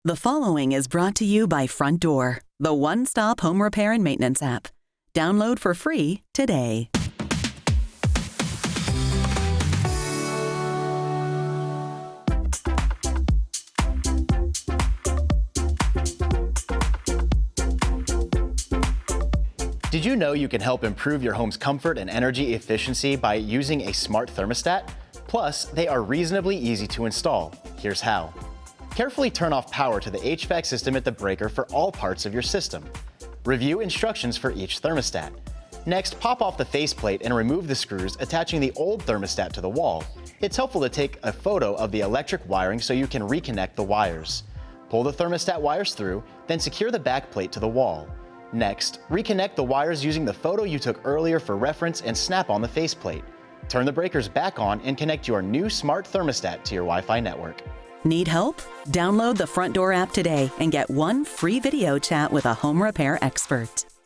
The following is brought to you by Frontdoor, the one-stop home repair and maintenance app. Download for free today. Did you know you can help improve your home's comfort and energy efficiency by using a smart thermostat? Plus, they are reasonably easy to install. Here's how. Carefully turn off power to the HVAC system at the breaker for all parts of your system. Review instructions for each thermostat. Next, pop off the faceplate and remove the screws attaching the old thermostat to the wall. It's helpful to take a photo of the electric wiring so you can reconnect the wires. Pull the thermostat wires through, then secure the back plate to the wall. Next, reconnect the wires using the photo you took earlier for reference and snap on the faceplate. Turn the breakers back on and connect your new smart thermostat to your Wi-Fi network. Need help? Download the Frontdoor app today and get one free video chat with a home repair expert.